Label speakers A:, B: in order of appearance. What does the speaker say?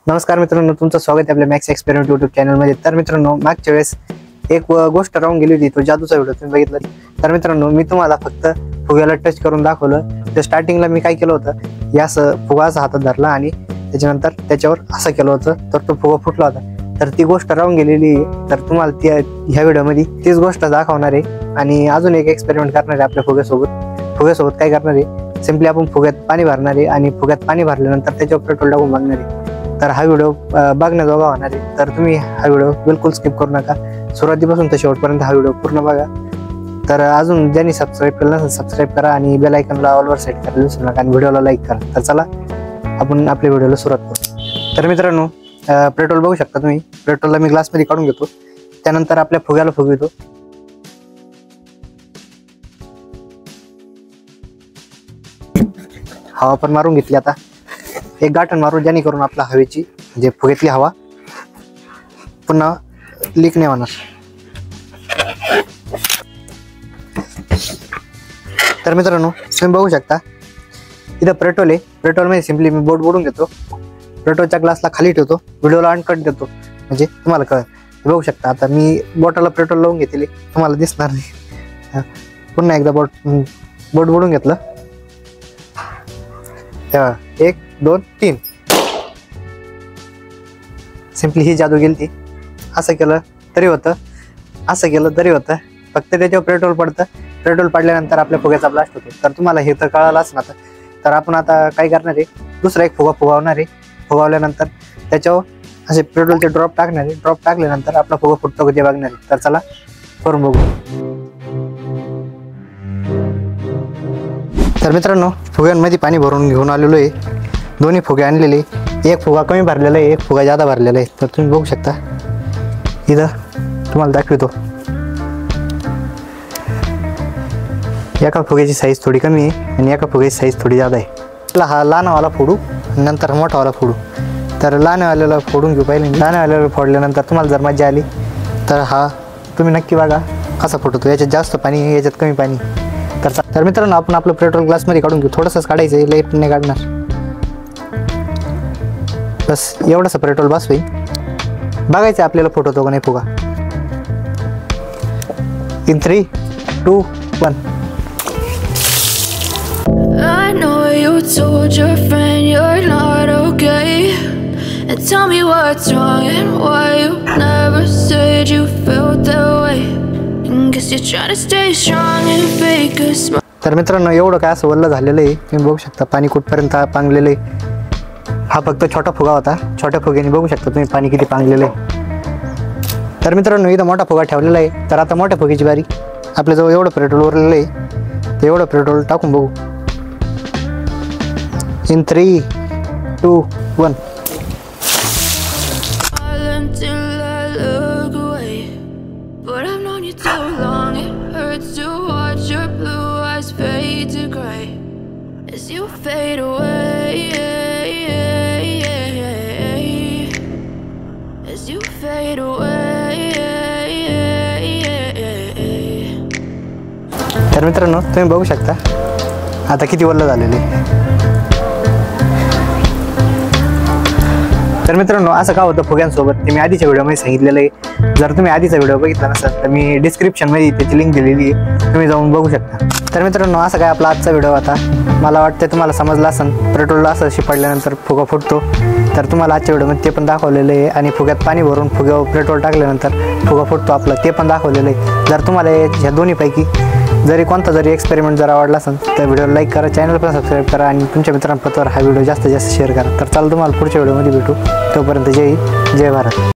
A: नमस्कार मित्रांनो, तुमचं स्वागत आहे आपल्या मॅक्स एक्सपेरिमेंट यूट्यूब चॅनलमध्ये। तर मित्रांनो, मागच्या वेळेस एक गोष्ट राहून गेली होती, तो जादूचा व्हिडिओ तुम्ही बघितला। तर मित्रांनो, मी तुम्हाला फक्त फुग्याला टच करून दाखवलं। तर स्टार्टिंगला मी काय केलं होतं, या फुगा असा हातात धरला आणि त्याच्यानंतर त्याच्यावर असं केलं होतं, तर तो फुगा फुटला होता। तर ती गोष्ट राहून गेलेली आहे। तर तुम्हाला ह्या व्हिडिओमध्ये तीच गोष्ट दाखवणार आहे आणि अजून एक एक्सपेरिमेंट करणार आहे आपल्या फुग्यासोबत काय करणार आहे, सिंपली आपण फुग्यात पाणी भरणार आहे आणि फुग्यात पाणी भरल्यानंतर त्याच्यावर पेट्रोल टाकून बघणार आहे। तर हा व्हिडिओ बघण्याजोगा होणार आहे। तर तुम्ही हा व्हिडिओ बिलकुल स्किप करू नका, सुरुवातीपासून ते शेवटपर्यंत हा व्हिडिओ पूर्ण बघा। तर अजून ज्यांनी सबस्क्राईब केलं नसेल सबस्क्राईब करा आणि बेल आयकॉनला ऑलवर सेट करायला विसरू नका आणि व्हिडिओला लाईक करा। तर चला आपण आपल्या व्हिडिओला सुरुवात करू। तर मित्रांनो, पेट्रोल बघू शकता तुम्ही। पेट्रोलला मी ग्लासमध्ये काढून घेतो, त्यानंतर आपल्या फुग्याला फुगवितो। हवा पण मारून घेतली, आता एक गाठण मारून ज्याने करून आपला हवेची म्हणजे फुग्यातली हवा पुन्हा लीक नाही होणार। तर मित्रांनो, तुम्ही बघू शकता इथं पेट्रोल आहे। पेट्रोल मध्ये सिंपली मी बोट बोडून घेतो, पेट्रोलच्या ग्लासला खाली ठेवतो, व्हिडिओला अनकट देतो म्हणजे तुम्हाला कळेल। बघू शकता आता मी बोटाला पेट्रोल लावून घेतले, तुम्हाला दिसणार नाही। पुन्हा एकदा बोट बोडून घेतलं, 1 2 3 सिंपली ही जादू गेली ती। असं केलं तरी होतं, असं केलं तरी होतं, फक्त त्याच्यावर पेट्रोल पडतं। पेट्रोल पडल्यानंतर आपल्या फुग्याचा ब्लास्ट होतो। तर तुम्हाला हे तर कळालंच ना। तर आपण आता काय करणार आहे, दुसरा एक फुगा फुगवणार आहे। फुगवल्यानंतर त्याच्यावर असे पेट्रोलचे ड्रॉप टाकणार आहे। ड्रॉप टाकल्यानंतर आपला फुगा फुटतो का ते बघणार आहे। तर चला करून बघू। तर मित्रांनो, फुग्यांमध्ये पाणी भरून घेऊन आलेलो आहे। दोन्ही फुगे आणलेले, एक फुगा कमी भरलेला आहे, एक फुगा जादा भरलेला आहे। तर तुम्ही बघू शकता इथं तुम्हाला दाखवतो, एका फुग्याची साईज थोडी कमी आहे आणि एका फुग्याची साईज थोडी जादा आहे। हा लहानवाला फोडू नंतर मोठावाला फोडू। तर लहानवाल्याला फोडून घेऊ पहिले। लहानवाल्याला फोडल्यानंतर तुम्हाला जर मजा आली तर हा तुम्ही नक्की बघा कसा फुटतो। याच्यात जास्त पाणी आहे, याच्यात कमी पाणी। तर मित्रांनो, आपण आपलं पेट्रोल ग्लासमध्ये काढून घेऊ। थोडंसंच काढायचं आहे, लई पण नाही काढणार, बस एवढंसं पेट्रोल बस होईल। बघायचं आपल्याला फुटतो का नाही फुगा। In 3 2 1
B: I know you told your friend you're not okay, and tell me what's wrong and why you never said you felt that way. Guess you're trying to stay strong and fake a smile.
A: तर मित्रांनो, एवढं काय असं वल्ल झालेलं आहे, तुम्ही बघू शकता पाणी कुठपर्यंत पांगलेलं आहे। हा फक्त छोटा फुगा होता, छोट्या फुग्याने बघू शकता तुम्ही पाणी किती पांगलेलं आहे। तर मित्रांनो, इथं मोठा फुगा ठेवलेला आहे। तर आता मोठ्या फुग्याची बारी। आपल्याजवळ एवढं पेट्रोल उरलेलं आहे, ते एवढं पेट्रोल टाकून बघू। In 3 2 1
B: Until I look away, but I've known you too long. It hurts to watch your blue eyes fade to gray as you fade away, as you fade away.
A: तर मित्रांनो, तुम्ही बघू शकता आता किती वल्ल झालेले। तर मित्रांनो, असं का होतं फुग्यांसोबत ते मी आधीच्या व्हिडिओमध्ये सांगितलेलं आहे। जर तुम्ही आधीचा व्हिडिओ बघितला नसेल तर मी डिस्क्रिप्शनमध्ये त्याची लिंक दिलेली आहे, तुम्ही जाऊन बघू शकता। तर मित्रांनो, असं काय आपला आजचा व्हिडिओ होता। मला वाटतं तुम्हाला समजलं असेल, पेट्रोलला असं शिपडल्यानंतर फुगा फुटतो। तर तुम्हाला आजच्या व्हिडिओमध्ये ते पण दाखवलेलं आहे आणि फुग्यात पाणी भरून फुग्यावर पेट्रोल टाकल्यानंतर फुगा फुटतो आपला, ते पण दाखवलेलं आहे। जर तुम्हाला ह्या दोन्हीपैकी जरी कोणता जरी एक्सपेरिमेंट जर आवडला असेल तर व्हिडिओला लाईक करा, चॅनल पण सबस्क्राईब करा आणि तुमच्या मित्रांपर्यंत हा व्हिडिओ जास्तीत जास्त शेअर करा। तर चला तुम्हाला पुढच्या व्हिडिओमध्ये भेटू, तोपर्यंत जय हिंद, जय भारत।